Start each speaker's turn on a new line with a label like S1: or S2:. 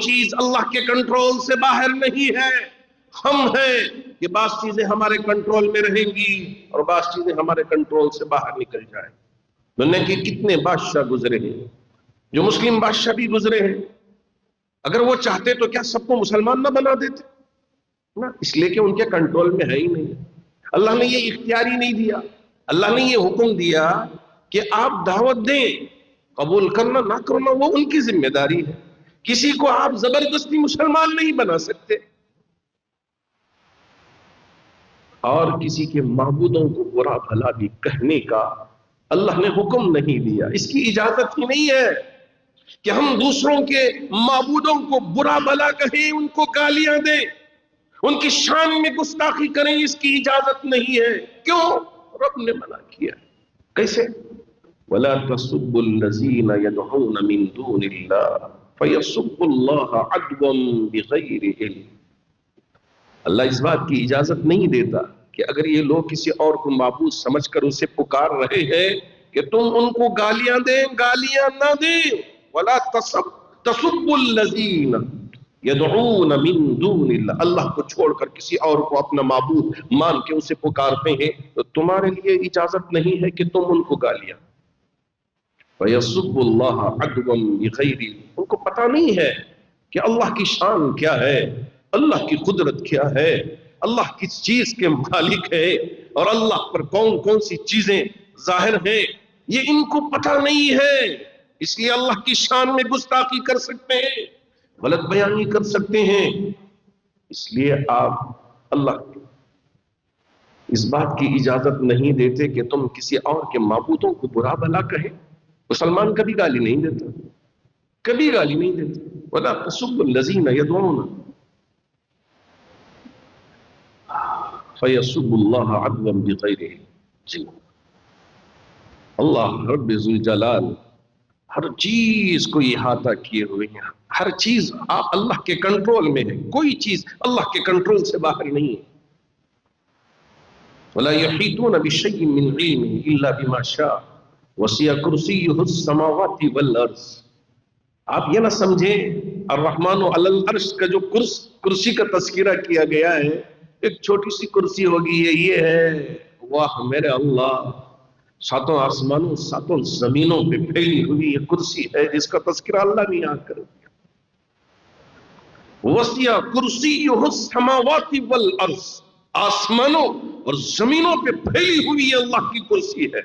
S1: چیز اللہ کے کنٹرول سے باہر نہیں ہے. ہم ہیں کہ بعض چیزیں ہمارے کنٹرول میں رہیں گی اور بعض چیزیں ہمارے کنٹرول سے باہر نکل جائیں. دنیا کے کتنے بادشاہ گزرے ہیں، جو مسلم بادشاہ بھی گزرے ہیں. اگر وہ چاہتے تو کیا سب کو مسلمان نہ بنا دیتے؟ نا، اس لیے کہ ان کے کنٹرول میں ہے ہی نہیں. اللہ نے یہ اختیار ہی نہیں دیا. اللہ نے یہ حکم دیا کہ آپ دعوت دیں، قبول کرنا نہ کرنا وہ ان کی ذمہ داری ہے. کسی کو آپ زبردستی مسلمان نہیں بنا سکتے، اور کسی کے معبودوں کو برا بھلا بھی کہنے کا اللہ نے حکم نہیں دیا. اس کی اجازت ہی نہیں ہے کہ ہم دوسروں کے معبودوں کو برا بھلا کہیں، ان کو گالیاں دیں، ان کی شان میں گستاخی کریں. اس کی اجازت نہیں ہے. کیوں؟ رب نے منع کیا. کیسے؟ وَلَا تَسُبُّوا الَّذِينَ يَدْعُونَ مِن دُونِ اللَّهِ فَيَسُبُّوا اللَّهَ عَدْوًا بِغَيْرِ عِلْمٍ. اللہ اس بات کی اجازت نہیں دیتا کہ اگر یہ لوگ کسی اور کو معبود سمجھ کر اسے پکار رہے ہیں کہ تم ان کو گالیاں دیں، گالیاں نہ دیں. وَلَا تَسُبُّوا الَّذِينَ يَدْعُونَ مِن دُونِ اللَّهِ. اللہ کو چھوڑ کر کسی اور کو اپنا معبود مان کے اسے پکارتے ہیں تو تمہارے لیے اجازت نہیں ہے کہ تم ان کو گالیاں. فَيَسُبُّوا اللَّهَ عَدْوًا بِغَيْرِ عِلْمٍ. ان کو پتہ نہیں ہے کہ اللہ کی شان کیا ہے، اللہ کی قدرت کیا ہے، اللہ کس چیز کے مالک ہے، اور اللہ پر کون کون سی چیزیں ظاہر ہیں، یہ ان کو پتہ نہیں ہے. اس لیے اللہ کی شان میں گستاخی کر سکتے ہیں، غلط بیانی کر سکتے ہیں. اس لیے آپ اللہ اس بات کی اجازت نہیں دیتے کہ تم کسی اور کے معبودوں کو برا بھلا کہے. مسلمان کبھی گالی نہیں دیتا، کبھی گالی نہیں دیتا. وَلَا تَسُبُّوا الَّذِينَ يَدْعُونَ فَيَسُبُّوا اللَّهَ عَدْوًا بِغَيْرِ عِلْمٍ. جی، اللہ رب ذوالجلال ہر چیز کو احاطہ کیے ہوئے ہیں. ہر چیز آپ اللہ کے کنٹرول میں ہے. کوئی چیز اللہ کے کنٹرول سے باہر نہیں ہے. وَلَا يَحِيطُونَ بِشَيْءٍ مِّنْ عِلْمِهِ إِلَّا بِمَا شَاءَ وَسِعَ كُرْسِيُّهُ السَّمَاوَاتِ وَالْأَرْضِ. آپ یہ نہ سمجھیں الرحمن علی العرش کا جو کرسی کا تذکرہ کیا گیا ہے ایک چھوٹی سی کرسی ہوگی، یہ ہے. واہ میرے اللہ، ساتوں آسمانوں ساتوں زمینوں پہ پھیلی ہوئی یہ کرسی ہے جس کا تذکرہ اللہ نے یہاں کر دیا. وَسِعَ كُرْسِيُّهُ السَّمَاوَاتِ وَالْأَرْضِ. آسمانوں اور زمینوں پہ پھیلی ہوئی یہ اللہ کی کرسی ہے.